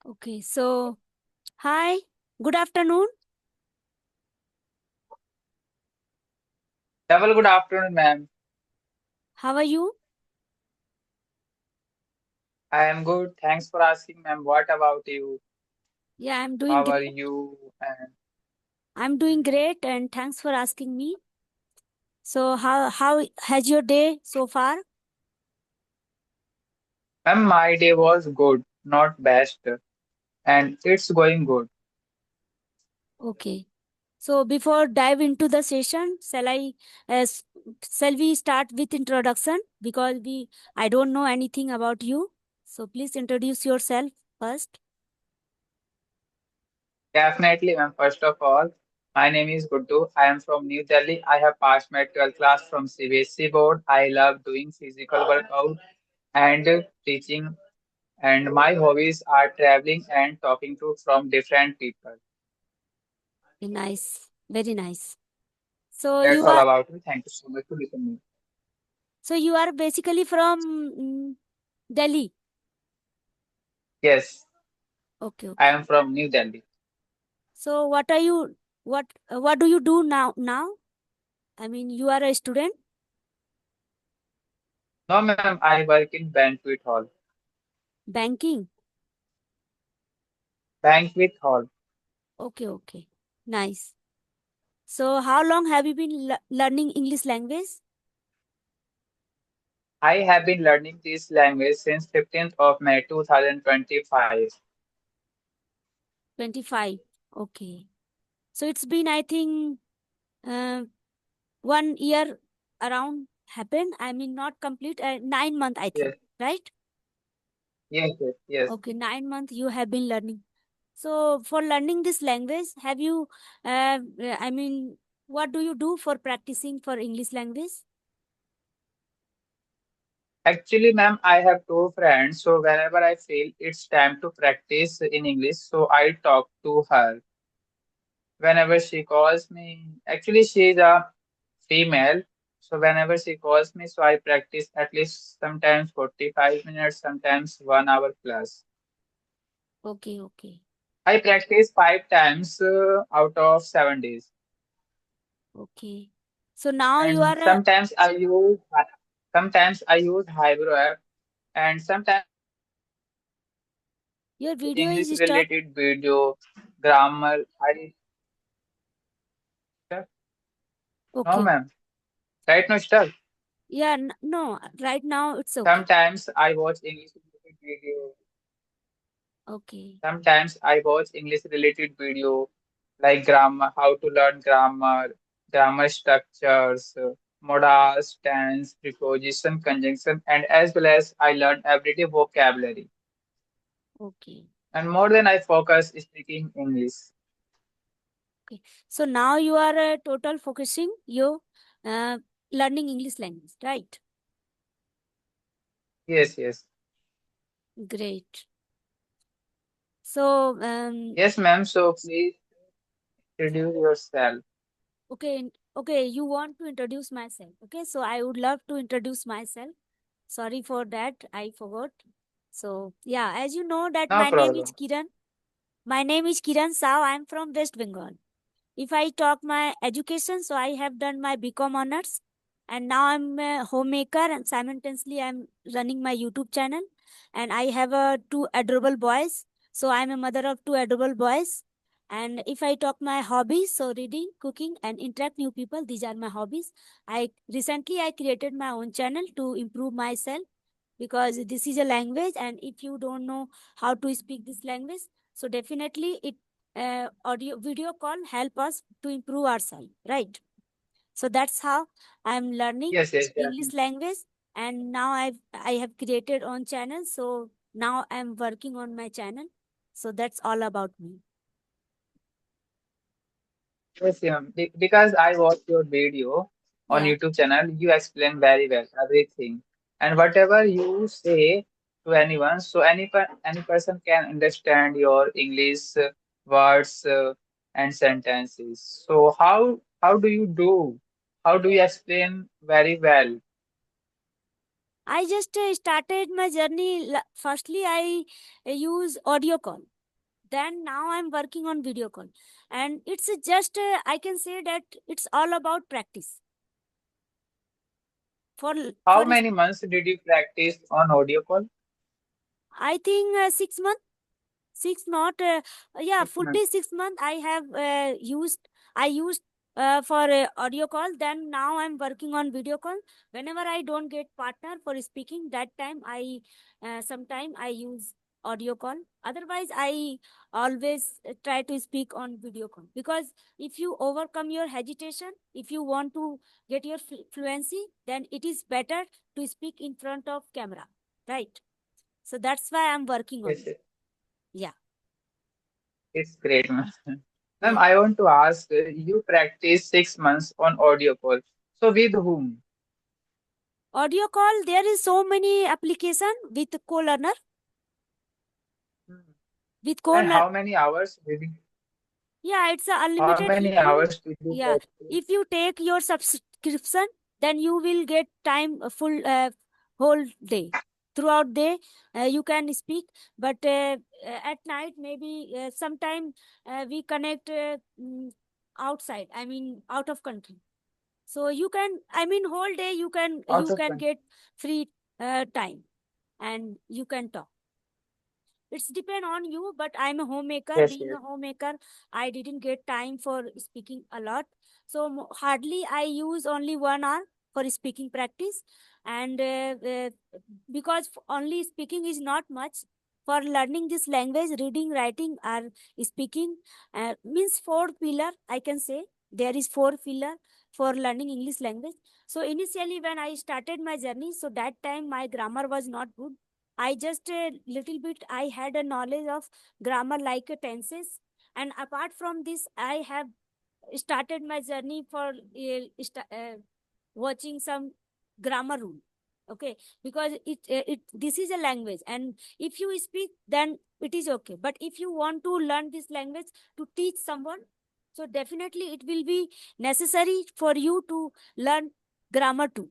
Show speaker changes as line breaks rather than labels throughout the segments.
Okay, so hi, good afternoon.
Double good afternoon, ma'am.
How are you?
I am good. Thanks for asking, ma'am. What about you?
Yeah, I'm doing
How are
great.
you? And
I'm doing great, and thanks for asking me. So how has your day so far?
ma'am, my day was good, not best, and it's going good.
Okay. So before dive into the session, uh, shall we start with introduction because we I don't know anything about you. So please introduce yourself first.
Definitely, ma'am. First of all, my name is Guddu. I am from New Delhi. I have passed my 12th class from CBSE board. I love doing physical workout and teaching, and my hobbies are traveling and talking to from different people.
Nice, very nice. So
That's
you
all
are
about me. Thank you so much for listening.
basically from Delhi.
Yes,
Okay,
I
okay.
am from New Delhi.
So what do you do now? I mean, you are a student,
No, ma'am, I work in banquet hall.
banking.
Banquet hall.
Okay, okay. Nice. So how long have you been learning English language?
I have been learning this language since 15th of May 2025.
25. Okay. So it's been I think uh, 1 year around happened. I mean not complete 9 month I think,
Yes,
right?
yes, yes, yes.
Okay, 9 month you have been learning. So for learning this language, have you I mean what do you do for practicing for English language?
Actually, ma'am, I have two friends, so whenever I feel it's time to practice in English, so I talk to her. Whenever she calls me, actually, she is a female, so whenever she calls me, so I practice at least sometimes 45 minutes, sometimes 1 hour plus.
Okay, okay.
I practice 5 times out of 7 days.
Okay. So now you
And
are a,
sometimes I use Hybro app, and sometimes
your video
English
is stuck.
related video, grammar. I no
Okay.
ma'am, right now stuck.
Yeah, no, right now it's okay.
Sometimes I watch English related video.
Okay.
Sometimes I watch English related video like grammar, how to learn grammar, grammar structures, modals, tense, preposition, conjunction, and as well as I learn everyday vocabulary.
Okay.
And more than I focus speaking English.
Okay. So now you are total focusing your uh, learning English language, right?
Yes, yes.
Great. So
Yes, ma'am. So please introduce yourself.
okay, okay, you want to introduce myself. Okay, so I would love to introduce myself. Sorry for that, I forgot. So yeah, as you know that
No
my name is
problem.
Kiran. My name is Kiran Sao. I'm from West Bengal. If I talk my education, so I have done my BCom honors, and now I'm a homemaker, and simultaneously I'm running my YouTube channel, and I have two adorable boys. So I'm a mother of two adorable boys. And if I talk my hobbies, so reading, cooking, and interact new people, these are my hobbies. I created my own channel to improve myself because this is a language, and if you don't know how to speak this language, so definitely it audio video call help us to improve ourselves, right? So that's how I'm learning
Yes, yes,
English
definitely.
language, and now I have created on channel, so now I'm working on my channel. So that's all about me.
Yes, ma'am. Because I watched your video on
Yeah.
YouTube channel, you explain very well everything. And whatever you say to anyone, so any person can understand your English words and sentences. So how do you do? How do you explain very well?
I just started my journey. Firstly, I use audio call. Then now I'm working on video call, and it's just I can say that it's all about practice. For
How many months did you practice on audio call?
I think 6 months. Six not yeah,
6 months.
fully 6 months I have used for audio call. Then now I'm working on video call. Whenever I don't get partner for speaking, that time I sometime I use audio call. Otherwise I always try to speak on video call, because if you overcome your hesitation, if you want to get your fluency, then it is better to speak in front of camera, right? So that's why I'm working on
Yes,
it.
yes.
Yeah.
It's great, ma'am. Ma'am,
Yeah.
I want to ask, you practice 6 months on audio call. So with whom?
Audio call, there is so many application with co-learner.
Hmm.
With
And
co-learner,
how many hours did you,
yeah, it's a
how
unlimited.
many hours did you
Yeah, if
practice?
you take your subscription, then you will get time full whole day. Throughout day, you can speak, but at night maybe sometime we connect outside. I mean, out of country. So you can, I mean, whole day
Out
you
of
can
country.
get free time, and you can talk. It's depend on you, but I'm a homemaker.
Yes,
Being
yes.
a homemaker, I didn't get time for speaking a lot. So hardly I use only 1 hour for speaking practice. And because only speaking is not much for learning this language. Reading, writing, or speaking means four pillar, I can say. There is four pillar for learning English language. So initially when I started my journey, so that time my grammar was not good. I just a little bit I had a knowledge of grammar, like tenses. And apart from this, I have started my journey for watching some grammar rule. Okay, because it this is a language, and if you speak, then it is okay. But if you want to learn this language to teach someone, so definitely it will be necessary for you to learn grammar too.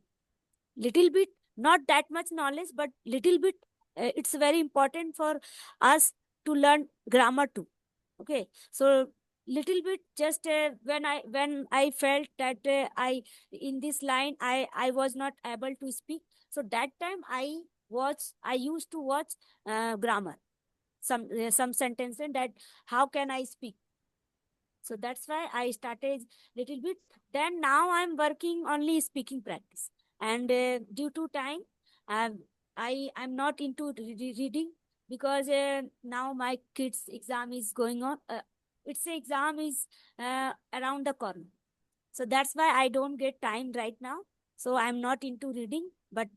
Little bit, not that much knowledge, but little bit. It's very important for us to learn grammar too. Okay, so little bit, just when I felt that I in this line I was not able to speak. So that time I used to watch grammar, some sentences, that how can I speak. So that's why I started little bit. Then now I'm working only speaking practice. And due to time, um, I'm not into reading, because now my kids exam is going on. Its exam is around the corner. So that's why I don't get time right now. So I'm not into reading, but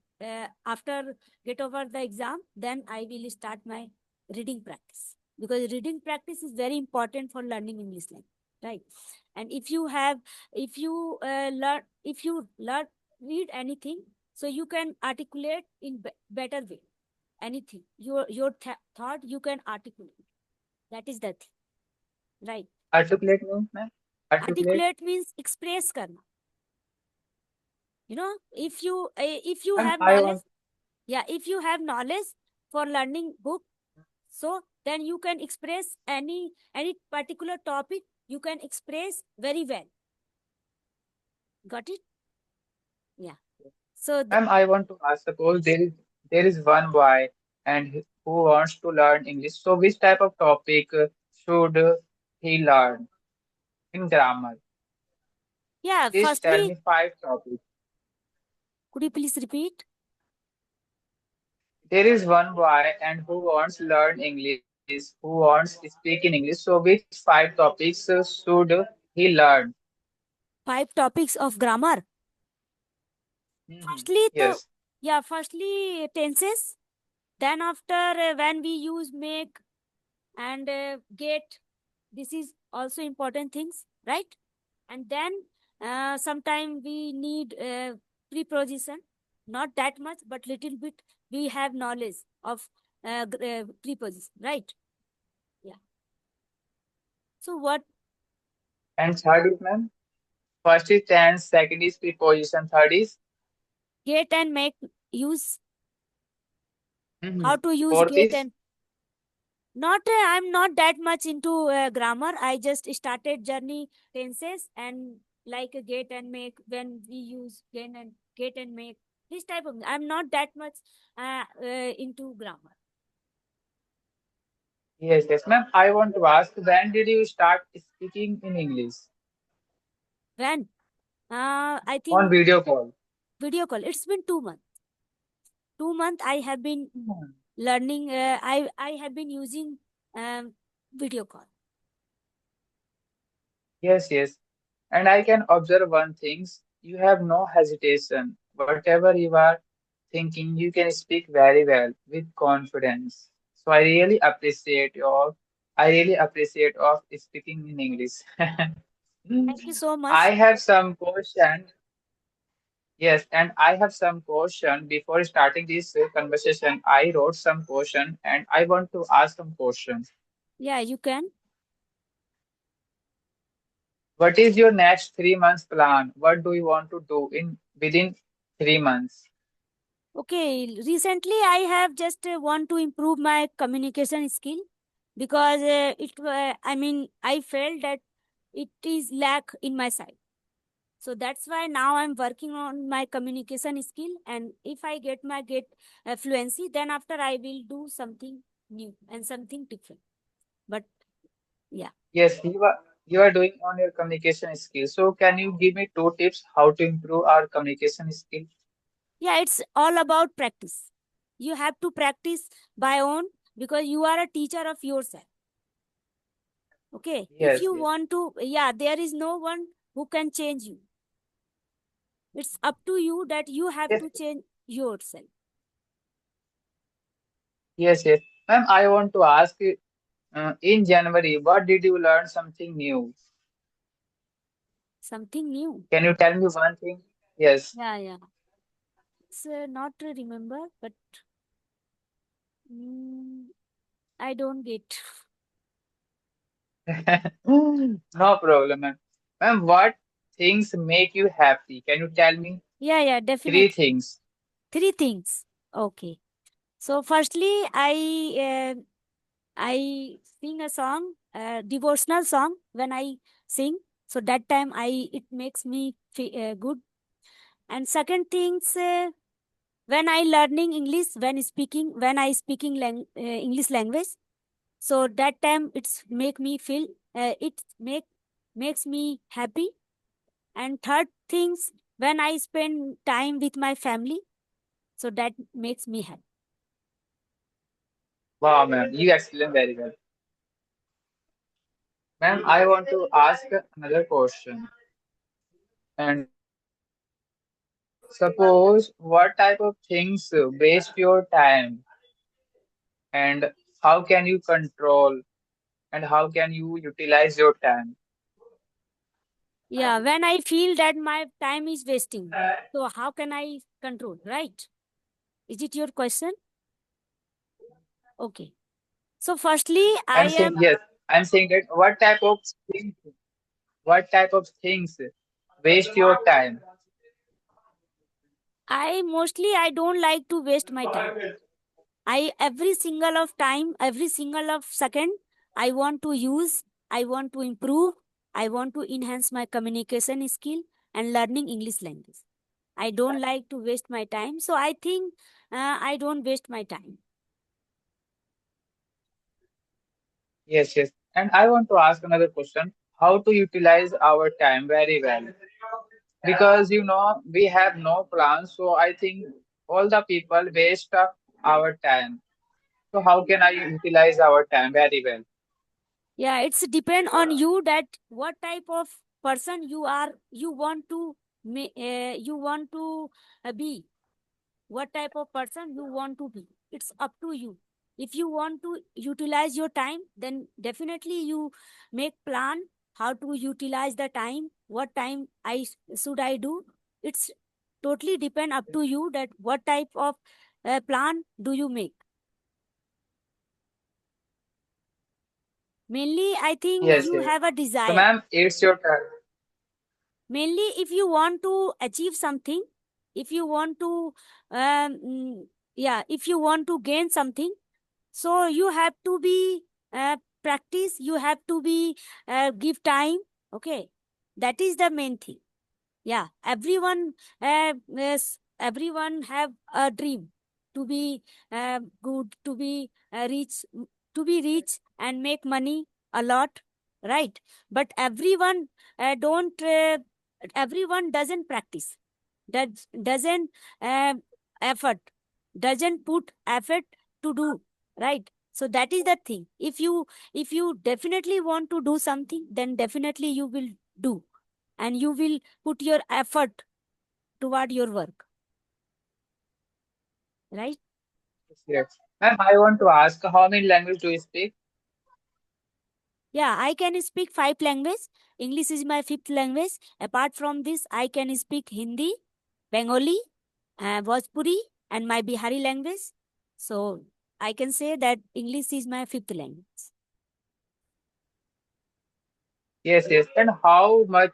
after get over the exam, then I will start my reading practice, because reading practice is very important for learning English language, right? And if you learn read anything, so you can articulate in better way. Anything your thought you can articulate. That is the thing, right?
Articulate means, ma'am? Articulate.
Articulate means express karna. If you
Ma'am,
have
I
knowledge,
want,
yeah, if you have knowledge for learning book, so then you can express any particular topic, you can express very well. Got it? Yeah. So
ma'am, I want to ask, suppose there is one boy and who wants to learn English. So which type of topic should he learn in grammar?
yeah,
Please tell
firstly,
me 5 topics.
could you please repeat?
There is one boy and who wants to learn English, who wants to speak in English. So which 5 topics should he learn?
5 topics of grammar.
Hmm.
Firstly, the
Yes.
yeah, firstly tenses. Then after when we use make and get, this is also important things, right? And then sometime we need preposition, not that much, but little bit we have knowledge of preposition, right? Yeah. So what?
And third is, ma'am? First is tense, second is preposition, third is
Get and make use. how to use
Fourth
get
is
and not. I'm not that much into grammar. I just started journey tenses and like a get and make when we use get and make this type of. I'm not that much into grammar.
yes, yes, ma'am. I want to ask, when did you start speaking in English
When I
on
think
video call?
video call. It's been 2 months. 2 months I have been
Hmm.
learning. I have been using video call.
Yes, yes. And I can observe one thing. You have no hesitation. Whatever you are thinking, you can speak very well with confidence. So I really appreciate of speaking in English.
Thank you so
I
much.
have some question. Yes, and I have some question before starting this conversation. I wrote some question and I want to ask some questions.
Yeah, you can.
What is your next 3 months plan? What do you want to do in within 3 months?
Okay, recently I have just want to improve my communication skill because I mean I felt that it is lack in my side. So that's why now I'm working on my communication skill, and if I get fluency, then after I will do something new and something different. But yeah.
Yes, you are doing on your communication skills. So can you give me two tips how to improve our communication skill?
Yeah, it's all about practice. You have to practice by own because you are a teacher of yourself. Okay. If
Yes,
you
yes,
want to, yeah, there is no one who can change you. It's up to you that you have
yes,
to change yourself.
yes, yes. Ma'am, I want to ask you, in January, what did you learn something new?
Something new.
Can you tell me one thing? Yes.
Yeah, yeah. It's not to remember, but mm, I don't get.
No problem, ma'am. Ma'am, what things make you happy? Can you tell me
Yeah, yeah,
three
definitely.
things?
Three things. Okay. So, firstly, I sing a song, a devotional song when I sing. So that time it makes me good. And second things, when I learning English, when I speaking English language. So that time it's make me feel it makes me happy. And third things, when I spend time with my family, so that makes me happy.
Wow, ma'am, you explain very well. Ma'am, I want to ask another question. And suppose what type of things waste your time and how can you control and how can you utilize your time?
Yeah, when I feel that my time is wasting, so how can I control, right? Is it your question? Okay. So firstly,
I'm saying yes. I'm saying that things, what type of things waste your time?
I don't like to waste my time. I every single of time, every single of second, I want to use, I want to improve, I want to enhance my communication skill and learning English language. I don't like to waste my time. So I think I don't waste my time.
Yes, yes. And I want to ask another question. How to utilize our time very well? Because we have no plan, so I think all the people waste of our time. So how can I utilize our time very well?
Yeah, it's depend on you that what type of person you are, you want to be. What type of person you want to be. It's up to you. If you want to utilize your time, then definitely you make plan how to utilize the time. What time should I do? It's totally depend up to you that what type of plan do you make. Mainly, I think
Yes,
you
yes.
have a
So,
desire.
ma'am, it's your turn.
Mainly, if you want to achieve something, if you want to um, mm, yeah, if you want to gain something, so you have to be practice, you have to be give time. Okay, that is the main thing. Yeah, everyone everyone have a dream to be good, to be rich and make money a lot, right? But everyone don't everyone doesn't practice, that doesn't uh, effort, doesn't put effort to do, right? So that is the thing. If you definitely want to do something, then definitely you will do, and you will put your effort toward your work, right?
Yes. Ma'am, I want to ask how many languages do you speak?
Yeah, I can speak 5 languages. English is my fifth language. Apart from this, I can speak Hindi, Bengali, Bhojpuri, and my Bihari language. So I can say that English is my fifth language.
Yes, yes. And how much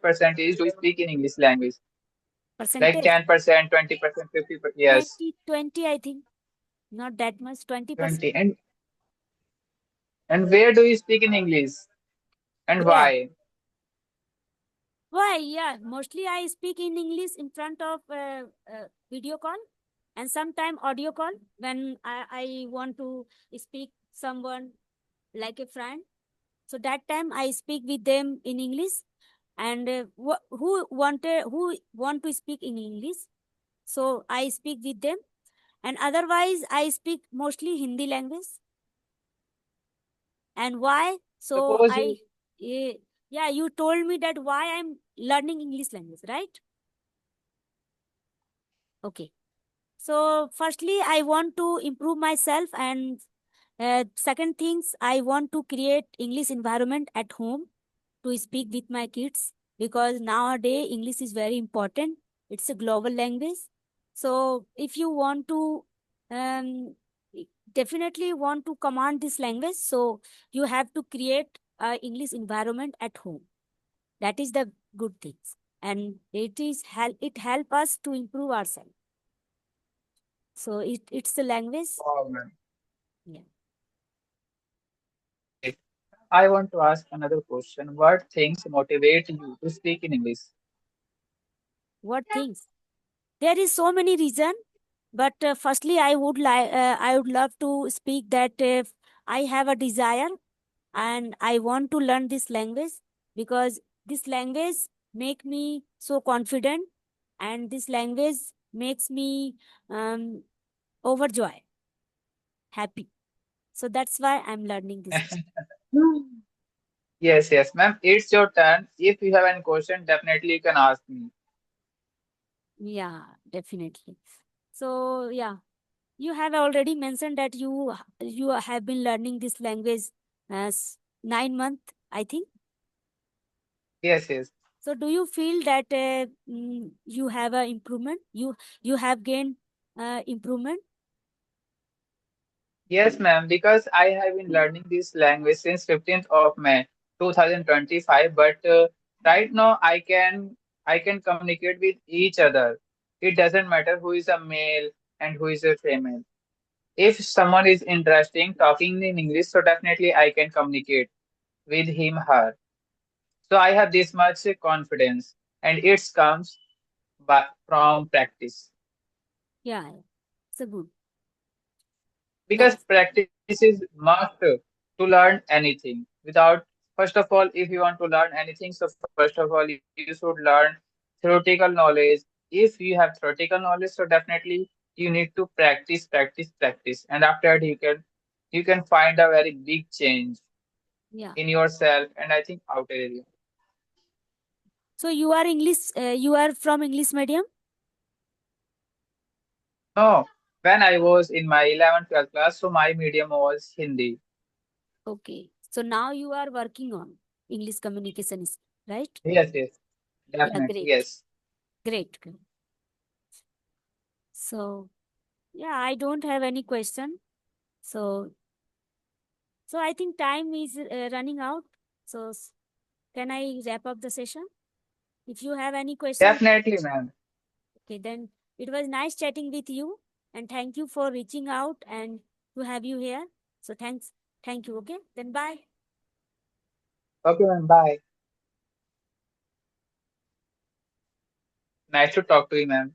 percentage do you speak in English language? Like
Percentage
10%, 20%, 50%? Yes,
20, I think. Not that much, 20%.
20. And where do you speak in English? And
Where?
why?
Why? Yeah, mostly I speak in English in front of video call, and sometime audio call when I want to speak someone like a friend. So that time I speak with them in English, and who want to speak in English, so I speak with them. And otherwise, I speak mostly Hindi language. And why? So
Suppose you,
eh, yeah, you told me that why I'm learning English language, right? Okay. So firstly, I want to improve myself, and second things, I want to create English environment at home to speak with my kids, because nowadays English is very important. It's a global language. So if you want to um, definitely want to command this language, so you have to create a English environment at home. That is the good things, and it help us to improve ourselves. So it's the language.
oh, man.
Yeah.
Okay. I want to ask another question. What things motivate you to speak in English?
What things? There is so many reason, but firstly, I would love to speak that I have a desire and I want to learn this language, because this language make me so confident, and this language makes me um, overjoy, happy. So that's why I'm learning this.
Yes, yes, ma'am. It's your turn. If you have any question, definitely you can ask me.
Yeah, definitely. So yeah, you have already mentioned that you have been learning this language as 9 months, I think.
Yes, yes.
So do you feel that you have a improvement? You have gained improvement?
Yes, ma'am, because I have been learning this language since 15th of May 2025, but right now I can communicate with each other. It doesn't matter who is a male and who is a female. If someone is interesting talking in English, so definitely I can communicate with him, her. So I have this much confidence, and it comes from practice.
Yeah, it's a good.
Because
Nice.
practice is must to learn anything. Without, first of all, if you want to learn anything, so first of all, you should learn theoretical knowledge. If you have theoretical knowledge, so definitely you need to practice, practice, practice, and after that you can find a very big change
Yeah.
in yourself, and I think outer area.
So you are English. You are from English medium.
No, when I was in my 11th, 12th class, so my medium was Hindi.
Okay. So now you are working on English communication, right?
Yes, yes,
Yeah.
definitely,
Great.
yes.
Great. Great. So yeah, I don't have any question. So I think time is running out. So can I wrap up the session? If you have any question,
Definitely, ma'am.
okay, then It was nice chatting with you, and thank you for reaching out and to have you here. So thanks. Thank you. Okay. Then bye.
Okay, ma'am. Bye. Nice to talk to you, ma'am.